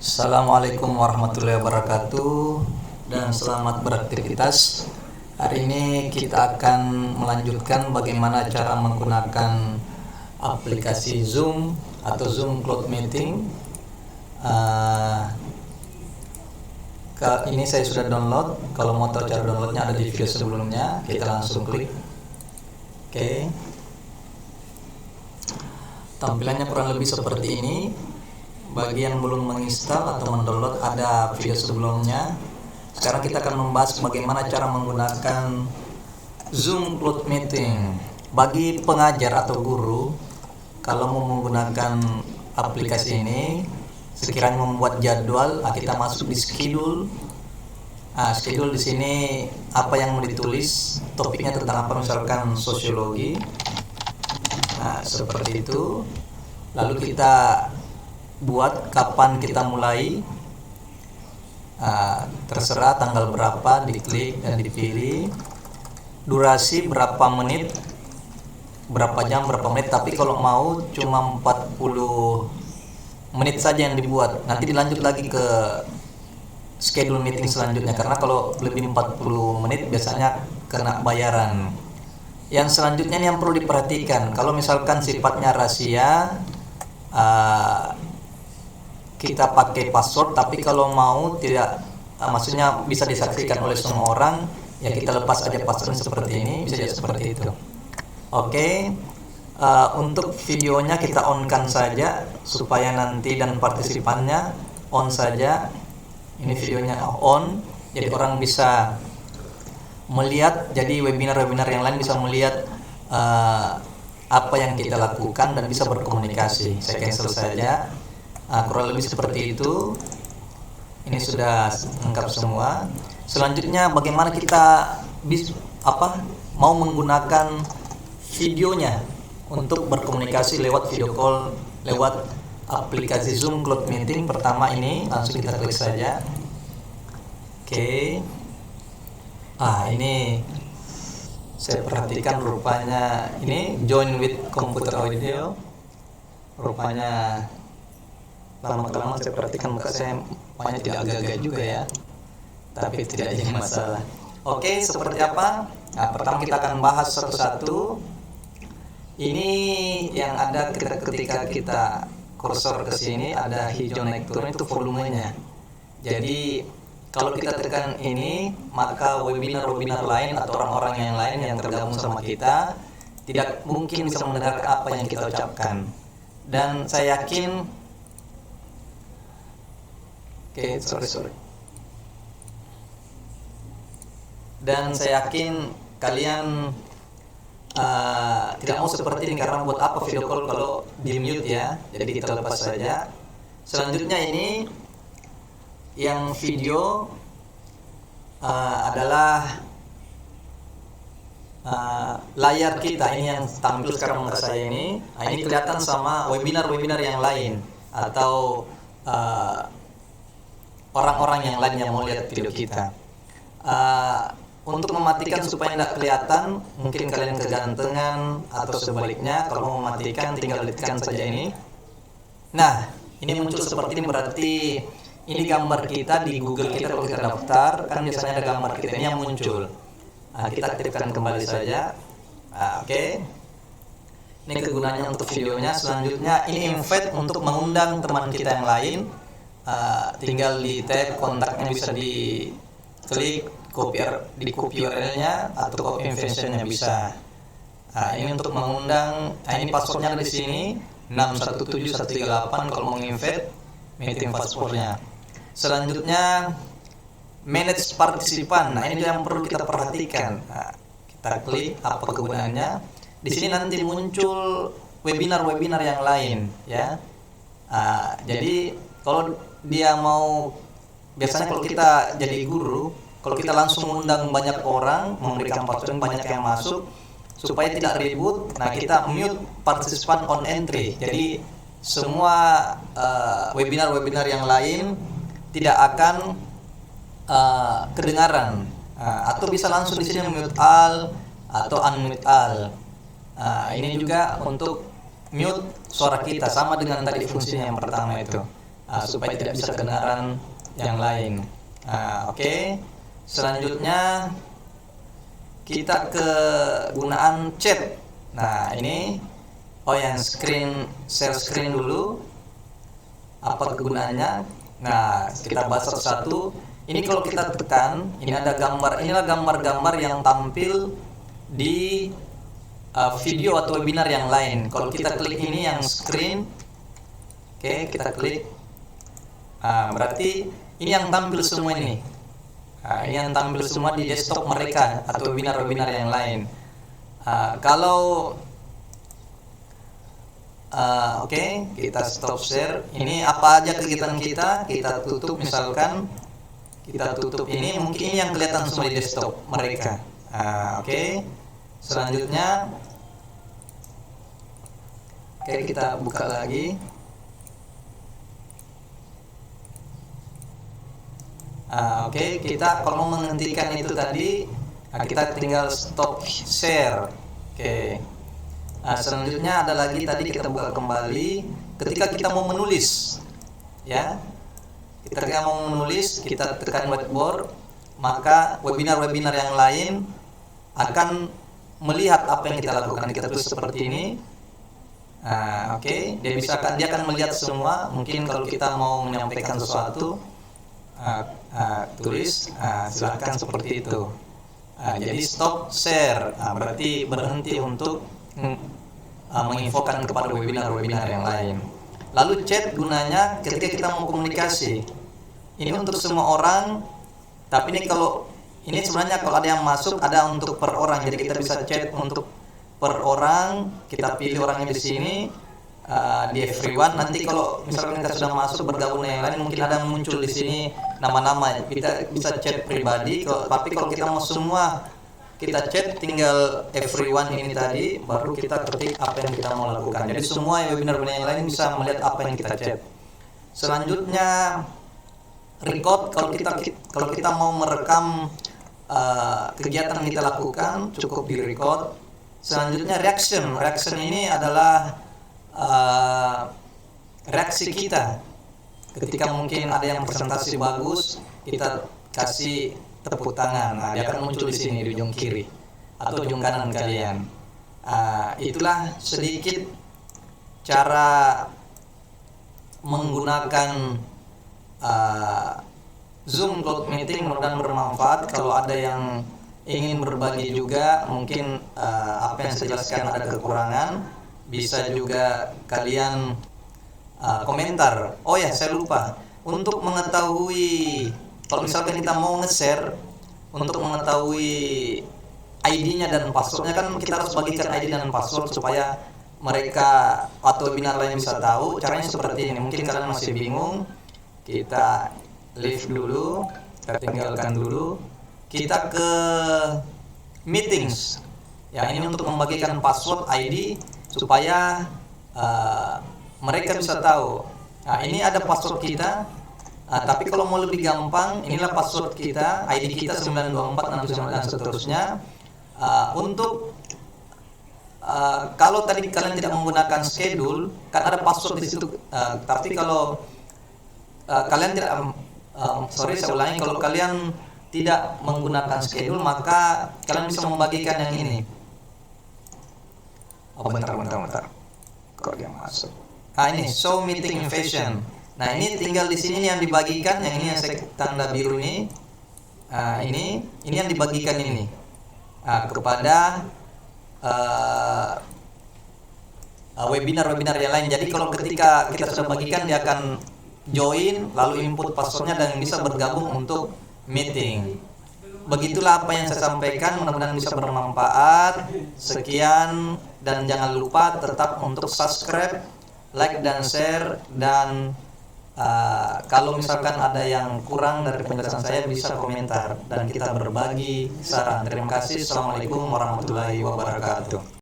Assalamualaikum warahmatullahi wabarakatuh dan selamat beraktivitas. Hari ini kita akan melanjutkan bagaimana cara menggunakan aplikasi Zoom atau Zoom Cloud Meeting. Ini saya sudah download. Kalau mau tahu cara downloadnya ada di video sebelumnya. Kita langsung klik. Oke. Tampilannya kurang lebih seperti ini. Bagi yang belum menginstal atau mendownload, ada video sebelumnya. Sekarang kita akan membahas bagaimana cara menggunakan Zoom Cloud Meeting. Bagi pengajar atau guru, kalau mau menggunakan aplikasi ini, sekiranya membuat jadwal, kita masuk di schedule. Schedule di sini apa yang mau ditulis, topiknya tentang apa, misalkan sosiologi. Seperti itu. Lalu kita buat kapan kita mulai, terserah tanggal berapa, diklik dan dipilih. Durasi berapa menit, berapa jam, berapa menit. Tapi kalau mau cuma 40 menit saja yang dibuat. Nanti dilanjut lagi ke schedule meeting selanjutnya, karena kalau lebih 40 menit biasanya kena bayaran. Yang selanjutnya yang perlu diperhatikan, kalau misalkan sifatnya rahasia, kita pakai password. Tapi kalau mau tidak, maksudnya bisa disaksikan oleh semua orang, ya kita lepas aja password seperti ini, bisa jadi seperti itu. Oke. Untuk videonya kita on-kan saja supaya nanti dan partisipannya on saja. Ini videonya on, jadi orang bisa melihat. Jadi webinar-webinar yang lain bisa melihat apa yang kita lakukan dan bisa berkomunikasi. Saya cancel saja. Kurang lebih seperti itu. Ini sudah lengkap semua. Selanjutnya bagaimana kita mau menggunakan videonya untuk berkomunikasi lewat video call, lewat aplikasi Zoom Cloud Meeting. Pertama ini langsung kita klik saja. Oke. Ini saya perhatikan rupanya ini join with computer audio. Rupanya lama-kelamaan saya perhatikan muka saya banyak tidak agak-agak juga ya, tapi tidak jadi masalah. Oke, seperti apa? Pertama kita akan bahas satu-satu. Ini yang ada ketika kita kursor ke sini, ada hijau naik turun, itu volumenya. Jadi kalau kita tekan ini, maka webinar-webinar lain atau orang-orang yang lain yang tergabung sama kita tidak mungkin bisa mendengarkan apa yang kita ucapkan. Dan saya yakin Dan saya yakin kalian tidak mau seperti ini, karena buat apa video call kalau di mute ya. Jadi kita lepas saja. Selanjutnya ini yang video adalah layar kita. Ini yang tampil sekarang muka saya ini. Ini kelihatan sama webinar-webinar yang lain atau orang-orang yang lain yang mau lihat video kita. Untuk mematikan supaya tidak kelihatan, mungkin kalian kegantengan atau sebaliknya. Kalau mau mematikan tinggal tekan saja ini. Nah, ini muncul seperti ini, berarti ini gambar kita di Google kita. Kalau kita daftar kan biasanya ada gambar kita ini yang muncul. Kita aktifkan kembali saja. Oke. Ini kegunaannya untuk videonya. Selanjutnya ini invite untuk mengundang teman kita yang lain. Tinggal di tab kontaknya, bisa diklik, di copy URL-nya atau copy invention-nya bisa. Ini untuk mengundang. Ini passwordnya di sini 617138 kalau mau invite meeting passwordnya. Selanjutnya manage partisipan. Ini yang perlu kita perhatikan. Kita klik apa kegunaannya. Di sini nanti muncul webinar-webinar yang lain ya. Jadi kalau dia mau, biasanya kalau kita jadi guru, kalau kita langsung mengundang banyak orang, memberikan password banyak yang masuk, supaya tidak ribut, kita mute partisipan on entry. Jadi semua webinar-webinar yang lain tidak akan kedengaran, atau bisa langsung di sini mute all atau unmute all. Ini juga untuk mute suara kita, sama dengan tadi fungsinya yang pertama itu. supaya tidak bisa kedengaran yang lain. Oke. Selanjutnya kita ke gunaan chat. Nah, ini yang share screen dulu. Apa kegunaannya? Nah, kita bahas satu-satu. Ini kalau kita tekan, ini ada gambar. Inilah gambar-gambar yang tampil di video atau webinar yang lain. Kalau kita klik ini yang screen, oke, kita klik. Berarti ini yang tampil semua ini. Ini yang tampil semua di desktop mereka atau webinar-webinar yang lain. Kalau oke, kita stop share. Ini apa aja kegiatan kita tutup, misalkan kita tutup ini, mungkin ini yang kelihatan semua di desktop mereka. Oke. Selanjutnya kita buka lagi. Oke, kita kalau mau menghentikan itu tadi, kita tinggal stop share. Oke. Selanjutnya ada lagi, tadi kita buka kembali. Ketika kita mau menulis, ya, ketika mau menulis, kita tekan whiteboard, maka webinar-webinar yang lain akan melihat apa yang kita lakukan. Kita tulis seperti ini. Oke, dia akan melihat semua. Mungkin kalau kita mau menyampaikan sesuatu, tulis, silakan seperti itu. Jadi stop share, berarti berhenti untuk menginfokan kepada webinar-webinar yang lain. Lalu chat gunanya ketika kita mau komunikasi. Ini untuk semua orang, tapi ini sebenarnya kalau ada yang masuk, ada untuk per orang. Jadi kita bisa chat untuk per orang. Kita pilih orangnya di sini. Di everyone. Nanti kalau misalkan kita sudah masuk bergabung dengan yang lain, mungkin ada yang muncul di sini nama-nama. Kita bisa chat pribadi. Tapi kalau kita mau semua kita chat, tinggal everyone ini tadi, baru kita ketik apa yang kita mau lakukan. Jadi semua webinar-webinar yang lain bisa melihat apa yang kita chat. Selanjutnya record. Kalau kita mau merekam kegiatan yang kita lakukan, cukup di record. Selanjutnya reaction. Reaction ini adalah reaksi kita ketika mungkin ada yang presentasi bagus, kita kasih tepuk tangan. Dia akan muncul di sini di ujung kiri atau ujung kanan kalian. Itulah sedikit cara menggunakan Zoom Cloud Meeting. Mudah-mudahan bermanfaat. Kalau ada yang ingin berbagi juga, mungkin apa yang saya jelaskan ada kekurangan, bisa juga kalian komentar. Oh ya, saya lupa. Untuk mengetahui, kalau misalkan kita mau nge-share, untuk mengetahui ID-nya dan passwordnya, kan kita harus bagikan ID dan password supaya mereka atau webinar lain bisa tahu. Caranya seperti ini. Mungkin kalian masih bingung. Kita leave dulu, kita tinggalkan dulu. Kita ke meetings. Ya, ini untuk membagikan password ID supaya mereka bisa tahu. Nah, ini ada password kita. Tapi kalau mau lebih gampang, inilah password kita, ID kita 92469 dan seterusnya. Untuk kalau tadi kalian tidak menggunakan schedule, kan ada password di situ. Tapi kalau kalian tidak, saya ulangi, kalau kalian tidak menggunakan schedule, maka kalian bisa membagikan yang ini. Bentar. Kok dia masuk? Ini show meeting invitation. Nah, ini tinggal di sini yang dibagikan, yang ini yang saya tanda biru ini. Ini yang dibagikan ini kepada webinar-webinar yang lain. Jadi kalau ketika kita sudah bagikan, dia akan join, lalu input passwordnya dan bisa bergabung untuk meeting. Begitulah apa yang saya sampaikan, mudah-mudahan bisa bermanfaat. Sekian, dan jangan lupa tetap untuk subscribe, like dan share, dan kalau misalkan ada yang kurang dari penjelasan saya bisa komentar dan kita berbagi saran. Terima kasih. Assalamualaikum warahmatullahi wabarakatuh.